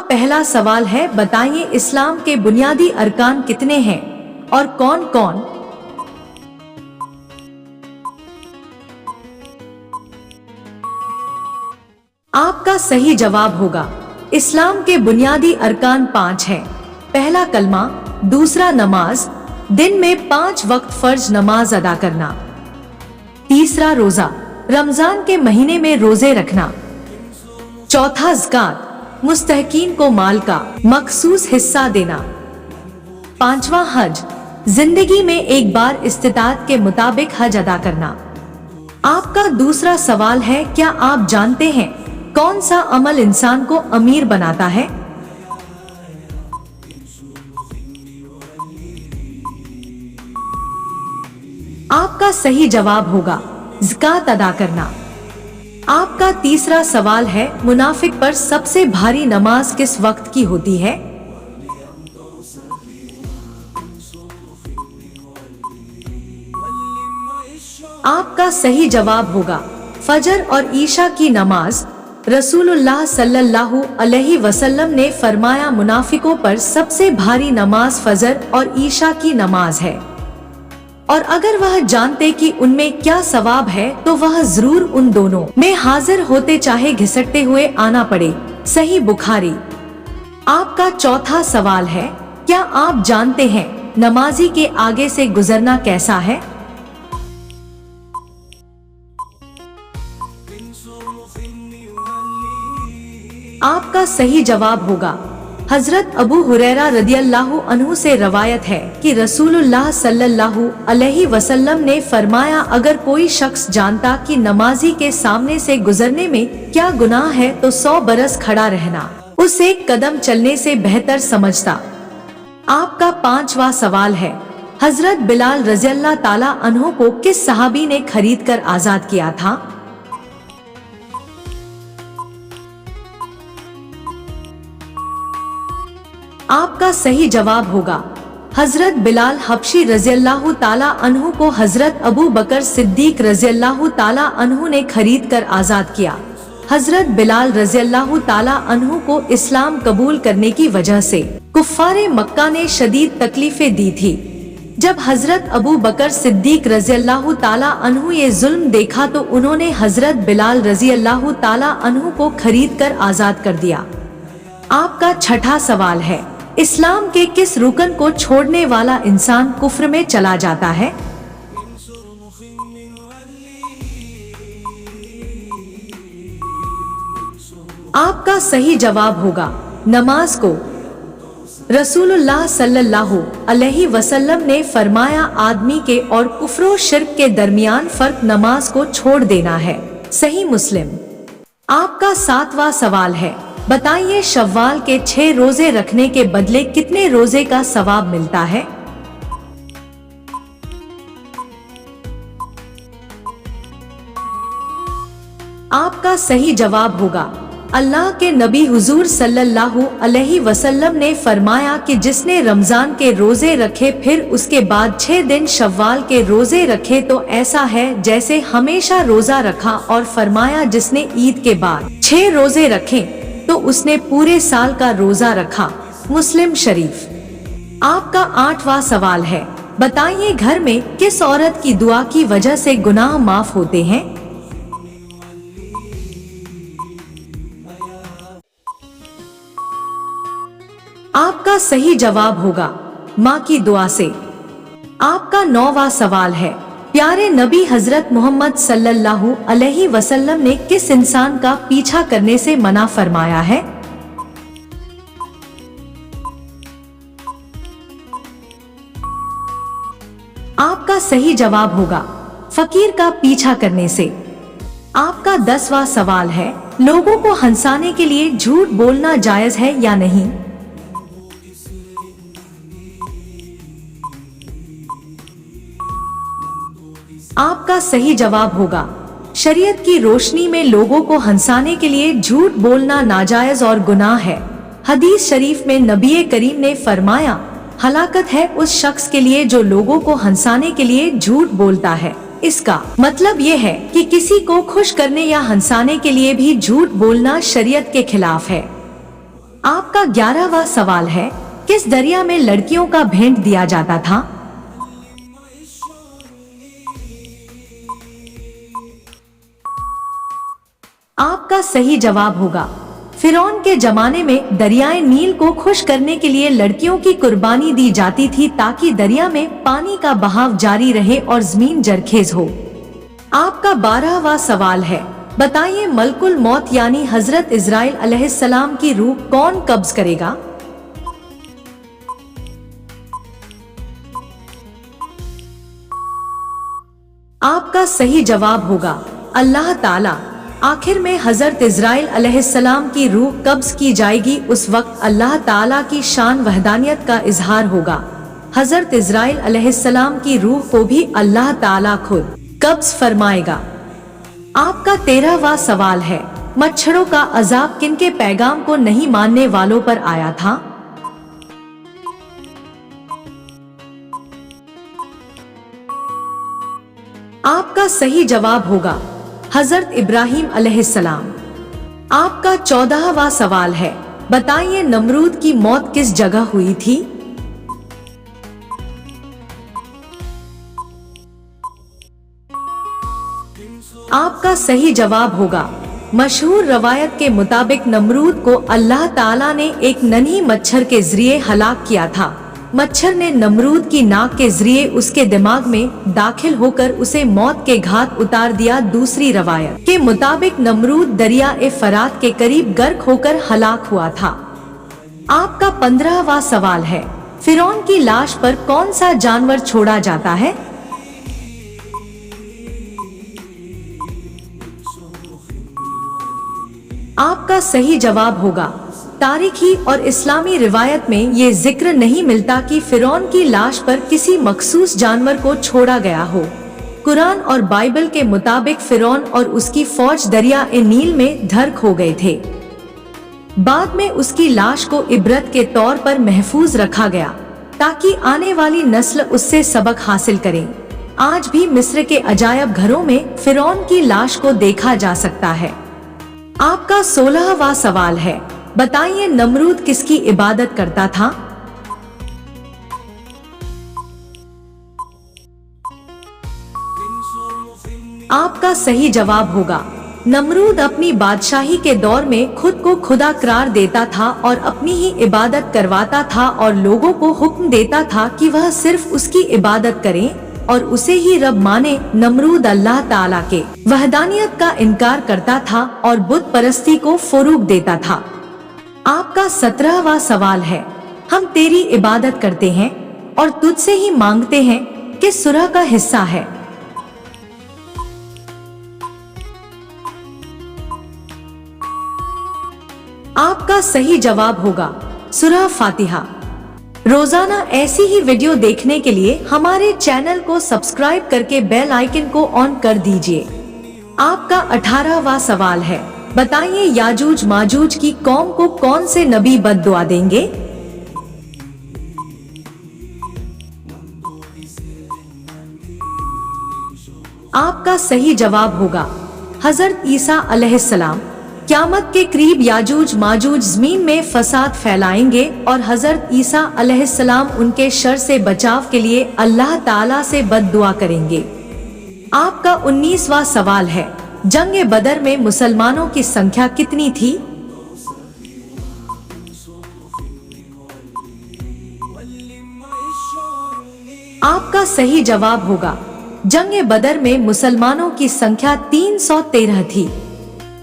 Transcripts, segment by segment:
पहला सवाल है, बताइए इस्लाम के बुनियादी अरकान कितने हैं और कौन कौन? आपका सही जवाब होगा, इस्लाम के बुनियादी अरकान 5 हैं। पहला कलमा, दूसरा नमाज, दिन में 5 वक्त फर्ज नमाज अदा करना। तीसरा रोजा, रमजान के महीने में रोजे रखना। चौथा ज़कात, मुस्तहकीन को माल का मखसूस हिस्सा देना। पांचवा हज, जिंदगी में एक बार इस्तिताअत के मुताबिक हज अदा करना। आपका दूसरा सवाल है, क्या आप जानते हैं कौन सा अमल इंसान को अमीर बनाता है? आपका सही जवाब होगा ज़कात अदा करना। आपका तीसरा सवाल है, मुनाफिक पर सबसे भारी नमाज किस वक्त की होती है? आपका सही जवाब होगा फजर और ईशा की नमाज। रसूलुल्लाह सल्लल्लाहु अलैहि वसल्लम ने फरमाया, मुनाफिकों पर सबसे भारी नमाज फजर और ईशा की नमाज है, और अगर वह जानते कि उनमें क्या सवाब है तो वह जरूर उन दोनों में हाजिर होते, चाहे घिसटते हुए आना पड़े। सही बुखारी। आपका चौथा सवाल है, क्या आप जानते हैं नमाजी के आगे से गुजरना कैसा है? आपका सही जवाब होगा, हजरत अबू हुरैरा रदियल्लाहु अन्हु से रवायत है कि रसूलुल्लाह सल्लल्लाहु अलैहि वसल्लम ने फरमाया, अगर कोई शख्स जानता कि नमाजी के सामने से गुजरने में क्या गुनाह है तो 100 बरस खड़ा रहना उस एक कदम चलने से बेहतर समझता। आपका पांचवा सवाल है, हजरत बिलाल रज़ियल्लाहु ताला अन्हु को किस सहाबी ने खरीद कर आजाद किया था? आपका सही जवाब होगा, हजरत बिलाल हबशी रज़ियल्लाहु ताला अन्हु को हजरत अबू बकर सिद्दीक रज़ियल्लाहु ताला अन्हु ने खरीद कर आजाद किया। हजरत बिलाल रज़ियल्लाहु ताला अन्हु को इस्लाम कबूल करने की वजह से कुफ्फारे मक्का ने शदीद तकलीफें दी थी। जब हजरत अबू बकर सिद्दीक रज़ियल्लाहु ताला अन्हु ये जुल्म देखा तो उन्होंने हजरत बिलाल रज़ियल्लाहु ताला अन्हु को खरीद कर आजाद कर दिया। आपका छठा सवाल है, इस्लाम के किस रुकन को छोड़ने वाला इंसान कुफ्र में चला जाता है? आपका सही जवाब होगा नमाज को। रसूलुल्लाह सल्लल्लाहु अलैहि वसल्लम ने फरमाया, आदमी के और कुफ्र व शिर्क के दरमियान फर्क नमाज को छोड़ देना है। सही मुस्लिम। आपका सातवां सवाल है, बताइए शव्वाल के 6 रोजे रखने के बदले कितने रोजे का सवाब मिलता है? आपका सही जवाब होगा, अल्लाह के नबी हुजूर सल्लल्लाहु अलैहि वसल्लम ने फरमाया कि जिसने रमजान के रोजे रखे फिर उसके बाद 6 दिन शव्वाल के रोजे रखे तो ऐसा है जैसे हमेशा रोजा रखा, और फरमाया जिसने ईद के बाद 6 रोजे रखे तो उसने पूरे साल का रोजा रखा। मुस्लिम शरीफ। आपका 8वां सवाल है, बताइए घर में किस औरत की दुआ की वजह से गुनाह माफ होते हैं? आपका सही जवाब होगा माँ की दुआ से। आपका 9वां सवाल है, प्यारे नबी हजरत मोहम्मद सल्लल्लाहु अलैहि वसल्लम ने किस इंसान का पीछा करने से मना फरमाया है? आपका सही जवाब होगा फकीर का पीछा करने से। आपका 10वां सवाल है, लोगों को हंसाने के लिए झूठ बोलना जायज है या नहीं? आपका सही जवाब होगा शरीयत की रोशनी में लोगों को हंसाने के लिए झूठ बोलना नाजायज और गुनाह है। हदीस शरीफ में नबी करीम ने फरमाया, हलाकत है उस शख्स के लिए जो लोगों को हंसाने के लिए झूठ बोलता है। इसका मतलब ये है कि किसी को खुश करने या हंसाने के लिए भी झूठ बोलना शरीयत के खिलाफ है। आपका 11वां सवाल है, किस दरिया में लड़कियों का भेंट दिया जाता था? आपका सही जवाब होगा फिरौन के जमाने में दरियाए नील को खुश करने के लिए लड़कियों की कुर्बानी दी जाती थी ताकि दरिया में पानी का बहाव जारी रहे और जमीन जरखेज हो। आपका 12वां सवाल है, बताइए मलकुल मौत यानी हजरत इजराइल अलैहिस्सलाम की रूह कौन कब्ज करेगा? आपका सही जवाब होगा अल्लाह ताला। आखिर में हजरत इजराइल अलैहिस्सलाम की रूह कब्ज की जाएगी। उस वक्त अल्लाह ताला की शान वहदानियत का इजहार होगा। हजरत इजराइल अलैहिस्सलाम की रूह को भी अल्लाह ताला खुद कब्ज फरमाएगा। आपका 13वां सवाल है, मच्छरों का अजाब किनके पैगाम को नहीं मानने वालों पर आया था? आपका सही जवाब होगा हजरत इब्राहिम अलैहिस्सलाम। आपका 14वां सवाल है, बताइए नमरूद की मौत किस जगह हुई थी? आपका सही जवाब होगा मशहूर रवायत के मुताबिक नमरूद को अल्लाह ताला ने एक नन्ही मच्छर के जरिए हलाक किया था। मच्छर ने नमरूद की नाक के जरिए उसके दिमाग में दाखिल होकर उसे मौत के घाट उतार दिया। दूसरी रवायत के मुताबिक नमरूद दरिया ए फरात के करीब गर्क होकर हलाक हुआ था। आपका 15वां सवाल है, फिरौन की लाश पर कौन सा जानवर छोड़ा जाता है? आपका सही जवाब होगा तारीखी और इस्लामी रिवायत में ये जिक्र नहीं मिलता कि फिरौन की लाश पर किसी मखसूस जानवर को छोड़ा गया हो। कुरान और बाइबल के मुताबिक फिरौन और उसकी फौज दरिया ए नील में गर्क हो गए थे। बाद में उसकी लाश को इबरत के तौर पर महफूज रखा गया ताकि आने वाली नस्ल उससे सबक हासिल करे। आज भी मिस्र के अजायब घरों में फिरौन की लाश को देखा जा सकता है। आपका 16वां सवाल है, बताइए नमरूद किसकी इबादत करता था? आपका सही जवाब होगा नमरूद अपनी बादशाही के दौर में खुद को खुदा करार देता था और अपनी ही इबादत करवाता था और लोगों को हुक्म देता था कि वह सिर्फ उसकी इबादत करें और उसे ही रब माने। नमरूद अल्लाह ताला के वहदानियत का इनकार करता था और बुत परस्ती को फरोग देता था। आपका 17वां सवाल है, हम तेरी इबादत करते हैं और तुझसे ही मांगते हैं, किस सूरह का हिस्सा है? आपका सही जवाब होगा सूरह फातिहा। रोजाना ऐसी ही वीडियो देखने के लिए हमारे चैनल को सब्सक्राइब करके बेल आइकन को ऑन कर दीजिए। आपका 18वां सवाल है, बताइए याजूज माजूज की कौम को कौन से नबी बद्दुआ देंगे? आपका सही जवाब होगा हजरत ईसा अलैहिस्सलाम। क़यामत के करीब याजूज माजूज जमीन में फसाद फैलाएंगे और हजरत ईसा अलैहिस्सलाम उनके शर से बचाव के लिए अल्लाह ताला से बद्दुआ करेंगे। आपका 19वां सवाल है, जंग बदर में मुसलमानों की संख्या कितनी थी? आपका सही जवाब होगा जंग बदर में मुसलमानों की संख्या 313 थी।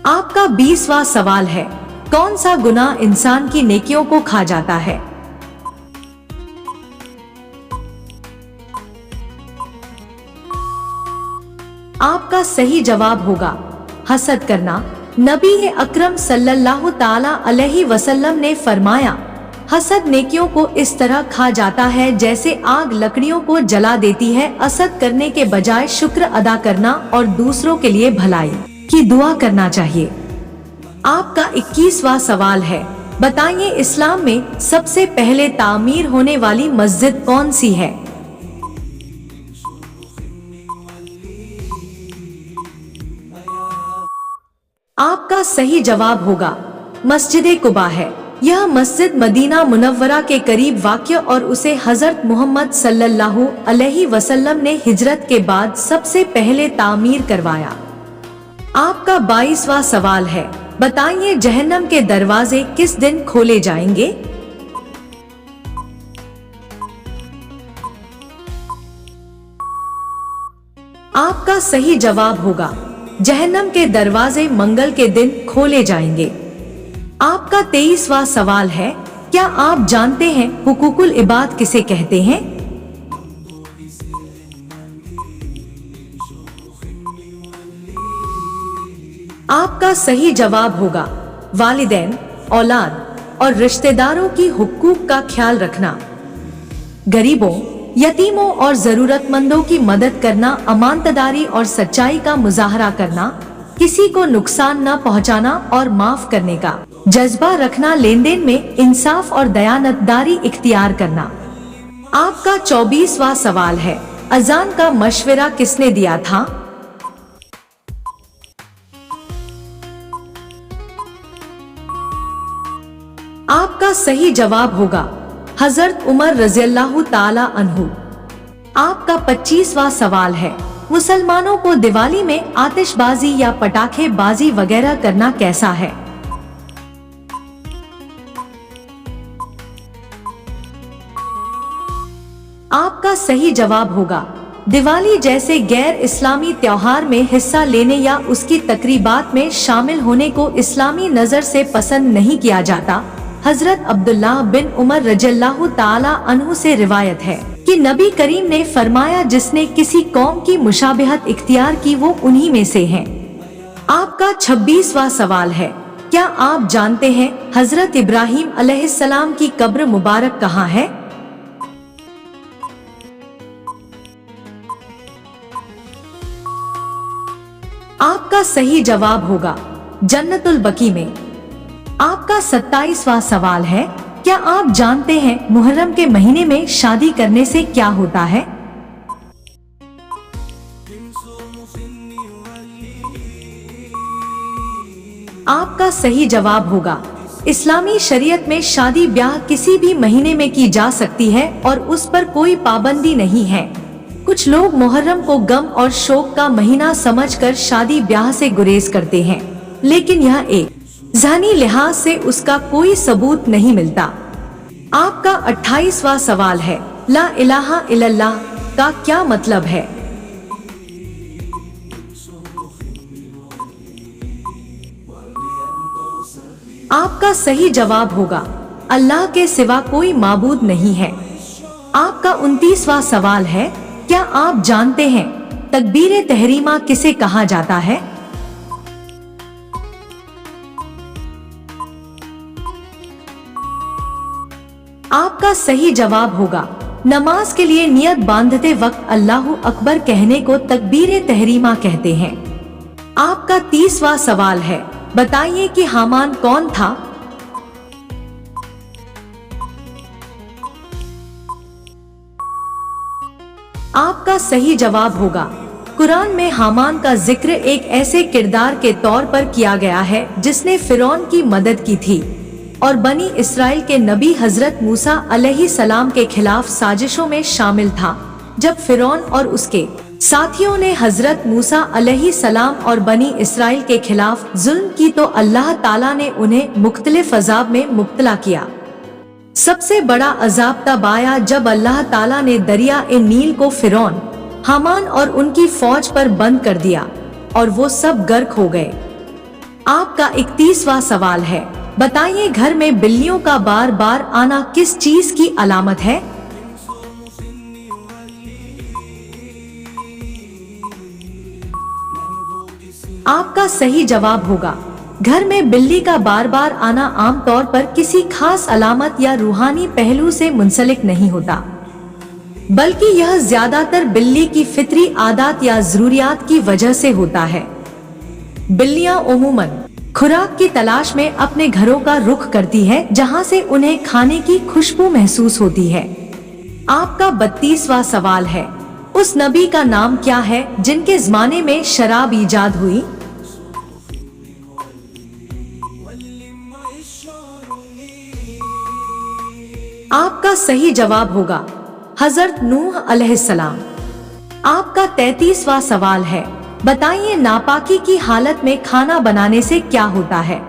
आपका 20वां सवाल है, कौन सा गुनाह इंसान की नेकियों को खा जाता है? आपका सही जवाब होगा हसद करना। नबी अकरम सल्लल्लाहु ताला अलैहि वसल्लम ने फरमाया, हसद नेकियों को इस तरह खा जाता है जैसे आग लकड़ियों को जला देती है। हसद करने के बजाय शुक्र अदा करना और दूसरों के लिए भलाई की दुआ करना चाहिए। आपका 21वां सवाल है, बताइए इस्लाम में सबसे पहले तामीर होने वाली मस्जिद कौन सी है? आपका सही जवाब होगा मस्जिद कुबा है। यह मस्जिद मदीना मुनव्वरा के करीब वाक़ और उसे हज़रत मोहम्मद सल्लल्लाहु अलैहि वसल्लम ने हिजरत के बाद सबसे पहले तामीर करवाया। आपका 22वां सवाल है, बताइए जहन्नम के दरवाजे किस दिन खोले जाएंगे? आपका सही जवाब होगा जहन्नम के दरवाजे मंगल के दिन खोले जाएंगे। आपका 23वां सवाल है, क्या आप जानते हैं हुकूकुल इबाद किसे कहते हैं? आपका सही जवाब होगा वालिदैन, औलाद और रिश्तेदारों की हुकूक का ख्याल रखना। गरीबों, यतीमों और जरूरतमंदों की मदद करना, अमानतदारी और सच्चाई का मुजाहरा करना, किसी को नुकसान न पहुंचाना और माफ करने का जज्बा रखना, लेन देन में इंसाफ और दयानतदारी इख्तियार करना। आपका 24वां सवाल है, अजान का मशवरा किसने दिया था? आपका सही जवाब होगा हजरत उमर रज़ियल्लाहु ताला अन्हु। आपका 25वां सवाल है, मुसलमानों को दिवाली में आतिशबाजी या पटाखे बाजी वगैरह करना कैसा है? आपका सही जवाब होगा दिवाली जैसे गैर इस्लामी त्योहार में हिस्सा लेने या उसकी तकरीबात में शामिल होने को इस्लामी नजर से पसंद नहीं किया जाता। हजरत अब्दुल्लाह बिन उमर रज़ियल्लाहु ताला अन्हु से रिवायत है कि नबी करीम ने फरमाया, जिसने किसी कौम की मुशाबिहत इख्तियार की वो उन्हीं में से हैं। आपका 26वां सवाल है, क्या आप जानते हैं हजरत इब्राहीम अलैहिस्सलाम की कब्र मुबारक कहाँ है? आपका सही जवाब होगा जन्नतुल बकी में। आपका 27वां सवाल है, क्या आप जानते हैं मुहर्रम के महीने में शादी करने से क्या होता है? आपका सही जवाब होगा इस्लामी शरीयत में शादी ब्याह किसी भी महीने में की जा सकती है और उस पर कोई पाबंदी नहीं है। कुछ लोग मुहर्रम को गम और शोक का महीना समझकर शादी ब्याह से गुरेज करते हैं, लेकिन यह एक ज़हनी लिहाज से उसका कोई सबूत नहीं मिलता। आपका 28वां सवाल है, ला इलाहा इल्लल्लाह का क्या मतलब है? आपका सही जवाब होगा अल्लाह के सिवा कोई माबूद नहीं है। आपका 29वां सवाल है, क्या आप जानते हैं तकबीर तहरीमा किसे कहा जाता है? आपका सही जवाब होगा नमाज के लिए नियत बांधते वक्त अल्लाहु अकबर कहने को तकबीर तहरीमा कहते हैं। आपका 30वां सवाल है, बताइए कि हामान कौन था? आपका सही जवाब होगा कुरान में हामान का जिक्र एक ऐसे किरदार के तौर पर किया गया है जिसने फिरौन की मदद की थी और बनी इसराइल के नबी हजरत मूसा अलैहिस्सलाम के खिलाफ साजिशों में शामिल था। जब फिरौन और उसके साथियों ने हजरत मूसा अलैहिस्सलाम और बनी इसराइल के खिलाफ जुल्म की तो अल्लाह ताला ने उन्हें मुख्तलिफ अजाब में मुब्तला किया। सबसे बड़ा अजाब तब आया जब अल्लाह ताला ने दरिया ए नील को फिरौन, हामान और उनकी फौज पर बंद कर दिया और वो सब गर्क हो गए। आपका 31वां सवाल है, बताइए घर में बिल्लियों का बार बार आना किस चीज की अलामत है? आपका सही जवाब होगा घर में बिल्ली का बार बार आना आमतौर पर किसी खास अलामत या रूहानी पहलू से मुंसलिक नहीं होता, बल्कि यह ज्यादातर बिल्ली की फितरी आदत या जरूरियात की वजह से होता है। बिल्लियां उमूमन खुराक की तलाश में अपने घरों का रुख करती है जहां से उन्हें खाने की खुशबू महसूस होती है। आपका 32वां सवाल है, उस नबी का नाम क्या है जिनके ज़माने में शराब ईजाद हुई? आपका सही जवाब होगा हजरत नूह अलैहिस्सलाम। आपका 33वां सवाल है, बताइए नापाकी की हालत में खाना बनाने से क्या होता है?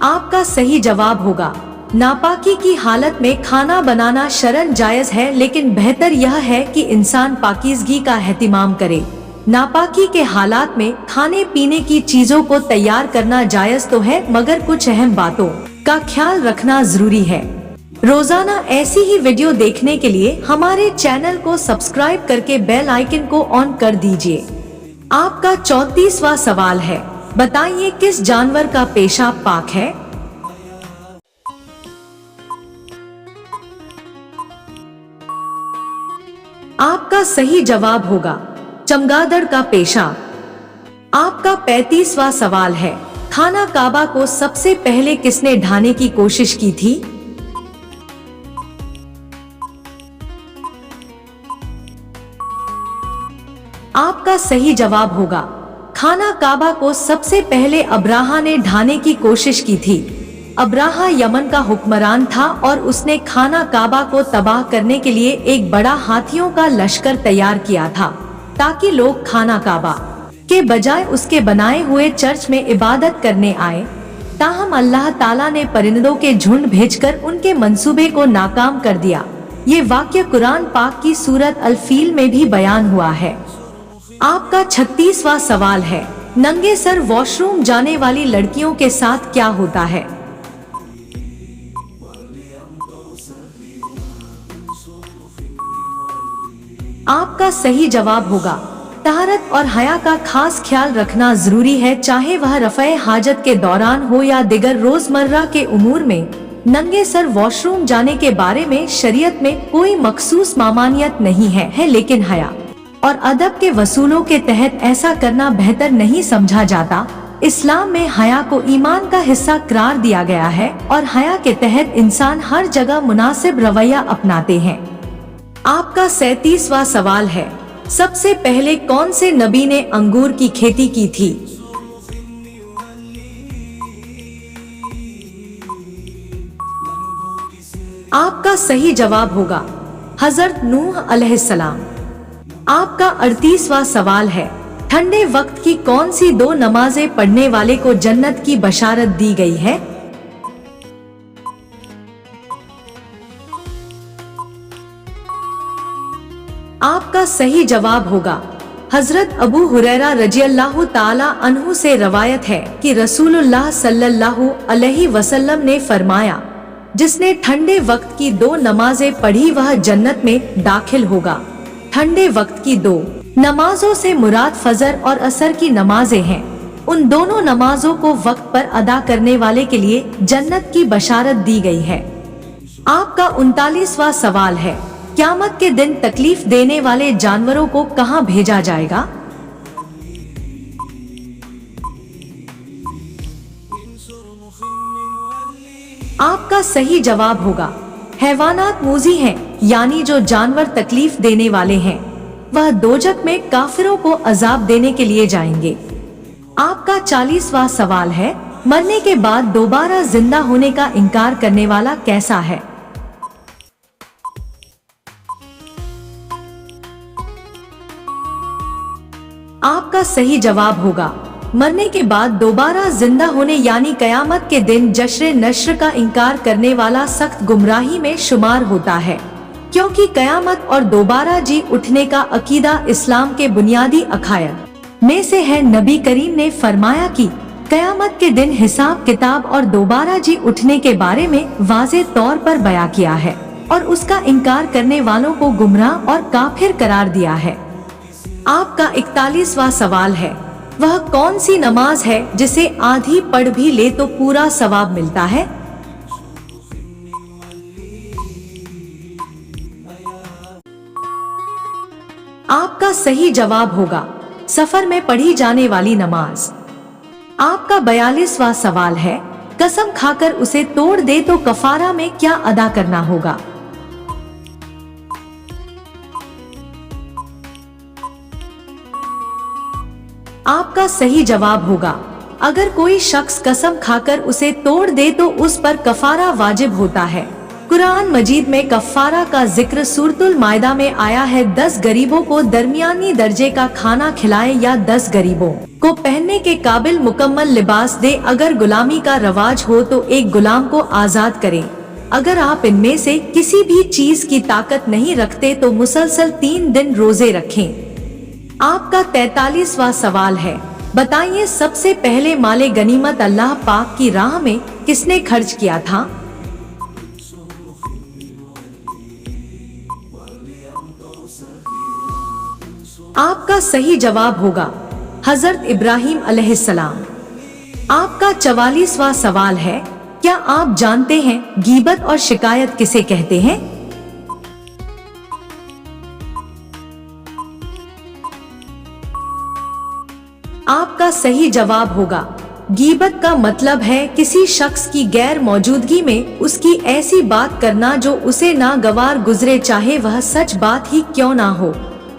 आपका सही जवाब होगा नापाकी की हालत में खाना बनाना शरन जायज है, लेकिन बेहतर यह है कि इंसान पाकीज़गी का एहतिमाम करे। नापाकी के हालात में खाने पीने की चीजों को तैयार करना जायज तो है, मगर कुछ अहम बातों का ख्याल रखना जरूरी है। रोजाना ऐसी ही वीडियो देखने के लिए हमारे चैनल को सब्सक्राइब करके बेल आइकन को ऑन कर दीजिए। आपका 34वां सवाल है, बताइए किस जानवर का पेशाब पाक है? आपका सही जवाब होगा चमगादड़ का पेशाब। आपका 35वां सवाल है, खाना काबा को सबसे पहले किसने ढाने की कोशिश की थी? आपका सही जवाब होगा खाना काबा को सबसे पहले अब्राहा ने ढाने की कोशिश की थी। अब्राहा यमन का हुक्मरान था और उसने खाना काबा को तबाह करने के लिए एक बड़ा हाथियों का लश्कर तैयार किया था, ताकि लोग खाना काबा के बजाय उसके बनाए हुए चर्च में इबादत करने आए। ताहम अल्लाह ताला ने परिंदों के झुंड भेजकर उनके मंसूबे को नाकाम कर दिया। ये वाक्य कुरान पाक की सूरत अल-फील में भी बयान हुआ है। आपका 36वां सवाल है, नंगे सर वॉशरूम जाने वाली लड़कियों के साथ क्या होता है? आपका सही जवाब होगा तहरत और हया का खास ख्याल रखना जरूरी है, चाहे वह रफ़े हाजत के दौरान हो या दिगर रोजमर्रा के उमूर में। नंगे सर वॉशरूम जाने के बारे में शरीयत में कोई मखसूस मामानियत नहीं है, लेकिन हया और अदब के वसूलों के तहत ऐसा करना बेहतर नहीं समझा जाता। इस्लाम में हया को ईमान का हिस्सा करार दिया गया है और हया के तहत इंसान हर जगह मुनासिब रवैया अपनाते हैं। आपका 37वां सवाल है, सबसे पहले कौन से नबी ने अंगूर की खेती की थी? आपका सही जवाब होगा हजरत नूह अलैहिस्सलाम। आपका 38वां सवाल है, ठंडे वक्त की कौन सी 2 नमाजें पढ़ने वाले को जन्नत की बशारत दी गई है? आपका सही जवाब होगा हजरत अबू हुरैरा रज़ियल्लाहु ताला अन्हु से रवायत है कि रसूलुल्लाह सल्लल्लाहु अलैहि वसल्लम ने फरमाया, जिसने ठंडे वक्त की 2 नमाजें पढ़ी वह जन्नत में दाखिल होगा। ठंडे वक्त की 2 नमाजों से मुराद फजर और असर की नमाजें हैं। उन दोनों नमाजों को वक्त पर अदा करने वाले के लिए जन्नत की बशारत दी गई है। आपका 39वां सवाल है, क़यामत के दिन तकलीफ देने वाले जानवरों को कहां भेजा जाएगा? आपका सही जवाब होगा हैवानात मूजी हैं, यानी जो जानवर तकलीफ देने वाले हैं वह दोजख में काफिरों को अजाब देने के लिए जाएंगे। आपका 40वां सवाल है, मरने के बाद दोबारा जिंदा होने का इनकार करने वाला कैसा है? आपका सही जवाब होगा मरने के बाद दोबारा जिंदा होने यानी कयामत के दिन जश्र नश्र का इनकार करने वाला सख्त गुमराही में शुमार होता है, क्योंकि कयामत और दोबारा जी उठने का अकीदा इस्लाम के बुनियादी अकायद में से है। नबी करीम ने फरमाया कि कयामत के दिन हिसाब किताब और दोबारा जी उठने के बारे में वाज़े तौर पर बयां किया है और उसका इनकार करने वालों को गुमराह और काफिर करार दिया है। आपका 41वां सवाल है, वह कौन सी नमाज है जिसे आधी पढ़ भी ले तो पूरा सवाब मिलता है? आपका सही जवाब होगा सफर में पढ़ी जाने वाली नमाज। आपका 42वां सवाल है, कसम खाकर उसे तोड़ दे तो कफारा में क्या अदा करना होगा? आपका सही जवाब होगा अगर कोई शख्स कसम खाकर उसे तोड़ दे तो उस पर कफारा वाजिब होता है। कुरान मजीद में कफारा का जिक्र सूरतुल मायदा में आया है। 10 गरीबों को दरमियानी दर्जे का खाना खिलाए या 10 गरीबों को पहनने के काबिल मुकम्मल लिबास दे। अगर गुलामी का रवाज हो तो एक गुलाम को आजाद करें। अगर आप इनमें से किसी भी चीज की ताकत नहीं रखते तो मुसलसल 3 दिन रोजे रखें। आपका 43वां सवाल है, बताइए सबसे पहले माले गनीमत अल्लाह पाक की राह में किसने खर्च किया था? आपका सही जवाब होगा हजरत इब्राहिम अलैहिस्सलाम। आपका 44वां सवाल है, क्या आप जानते हैं गीबत और शिकायत किसे कहते हैं? आपका सही जवाब होगा गीबत का मतलब है किसी शख्स की गैर मौजूदगी में उसकी ऐसी बात करना जो उसे नागवार गुजरे, चाहे वह सच बात ही क्यों ना हो।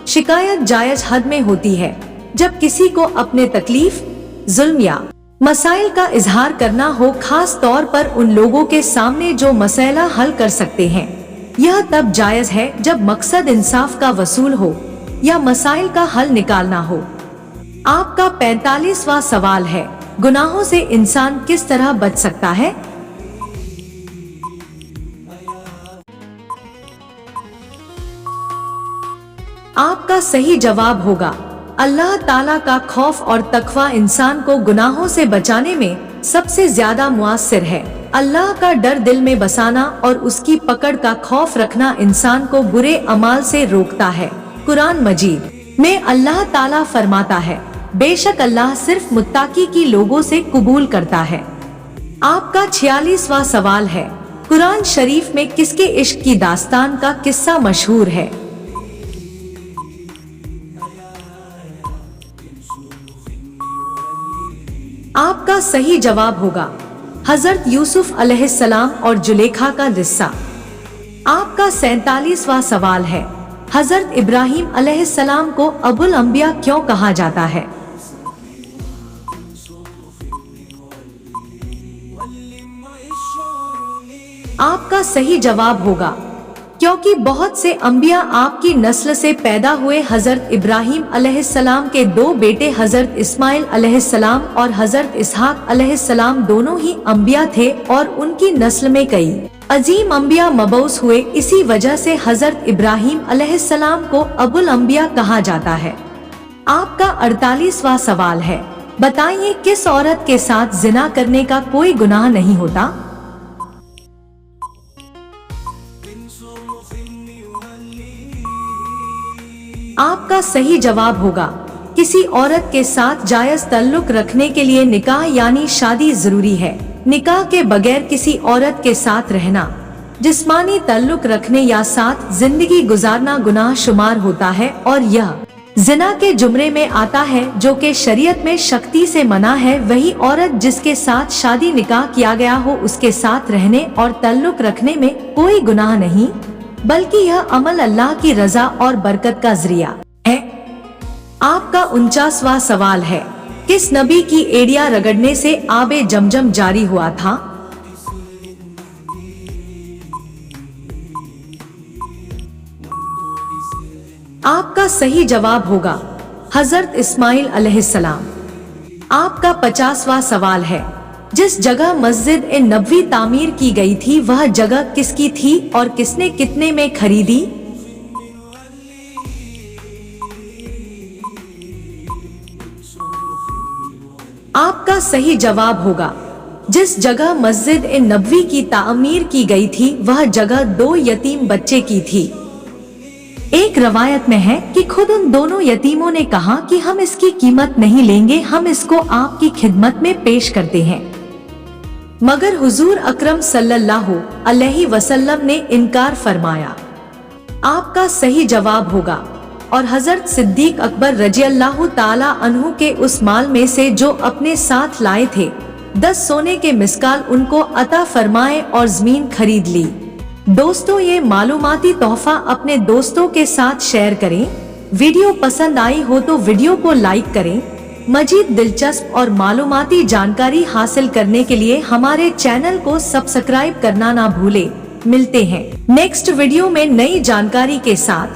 शिकायत जायज हद में होती है जब किसी को अपने तकलीफ, जुल्म या मसाइल का इजहार करना हो, खास तौर पर उन लोगों के सामने जो मसला हल कर सकते हैं। यह तब जायज है जब मकसद इंसाफ का वसूल हो या मसाइल का हल निकालना हो। आपका 45वां सवाल है, गुनाहों से इंसान किस तरह बच सकता है? आपका सही जवाब होगा अल्लाह ताला का खौफ और तकवा इंसान को गुनाहों से बचाने में सबसे ज्यादा मुअस्सिर है। अल्लाह का डर दिल में बसाना और उसकी पकड़ का खौफ रखना इंसान को बुरे अमाल से रोकता है। कुरान मजीद में अल्लाह ताला फरमाता है, बेशक अल्लाह सिर्फ मुत्ताकी की लोगों से कबूल करता है। आपका 46वां सवाल है, कुरान शरीफ में किसके इश्क की दास्तान का किस्सा मशहूर है? आपका सही जवाब होगा हजरत यूसुफ अलैहिस्सलाम और जुलेखा का किस्सा। आपका 47वां सवाल है, हजरत इब्राहिम अलैहिस्सलाम को अबुल अंबिया क्यों कहा जाता है? आपका सही जवाब होगा क्योंकि बहुत से अंबिया आपकी नस्ल से पैदा हुए। हजरत इब्राहिम अलैहिस्सलाम के 2 बेटे हजरत इस्माइल अलैहिस्सलाम और हजरत इसहाक अलैहिस्सलाम दोनों ही अंबिया थे और उनकी नस्ल में कई अजीम अंबिया मबऊस हुए। इसी वजह से हजरत इब्राहिम अलैहिस्सलाम को अबुल अंबिया कहा जाता है। आपका 48वां सवाल है, बताइए किस औरत के साथ जिना करने का कोई गुनाह नहीं होता? आपका सही जवाब होगा किसी औरत के साथ जायज ताल्लुक रखने के लिए निकाह यानी शादी जरूरी है। निकाह के बगैर किसी औरत के साथ रहना, जिस्मानी ताल्लुक रखने या साथ जिंदगी गुजारना गुनाह शुमार होता है और यह जिना के जुमरे में आता है जो कि शरीयत में सख्ती से मना है। वही औरत जिसके साथ शादी निकाह किया गया हो उसके साथ रहने और ताल्लुक रखने में कोई गुनाह नहीं, बल्कि यह अमल अल्लाह की रजा और बरकत का जरिया है। आपका 49वां सवाल है, किस नबी की एड़िया रगड़ने से आबे जमजम जारी हुआ था? आपका सही जवाब होगा हजरत इस्माइल अलैहिस्सलाम। आपका 50वां सवाल है, जिस जगह मस्जिद ए नबवी तामीर की गई थी वह जगह किसकी थी और किसने कितने में खरीदी? आपका सही जवाब होगा जिस जगह मस्जिद ए नबवी की तामीर की गई थी वह जगह 2 यतीम बच्चे की थी। एक रवायत में है कि खुद उन दोनों यतीमों ने कहा कि हम इसकी कीमत नहीं लेंगे, हम इसको आपकी खिदमत में पेश करते हैं। मगर हुजूर अकरम सल्लल्लाहु अलैहि वसल्लम ने इनकार फरमाया। आपका सही जवाब होगा और हजरत सिद्दीक अकबर रज़ियल्लाहु ताला अन्हु के उस माल में से जो अपने साथ लाए थे 10 सोने के मिस्काल उनको अता फरमाए और जमीन खरीद ली। दोस्तों, ये मालूमाती तोहफा अपने दोस्तों के साथ शेयर करें। वीडियो पसंद आई हो तो वीडियो को लाइक करें, मजीद दिलचस्प और मालूमाती जानकारी हासिल करने के लिए हमारे चैनल को सब्सक्राइब करना ना भूले। मिलते हैं नेक्स्ट वीडियो में नई जानकारी के साथ,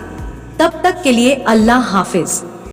तब तक के लिए अल्लाह हाफिज।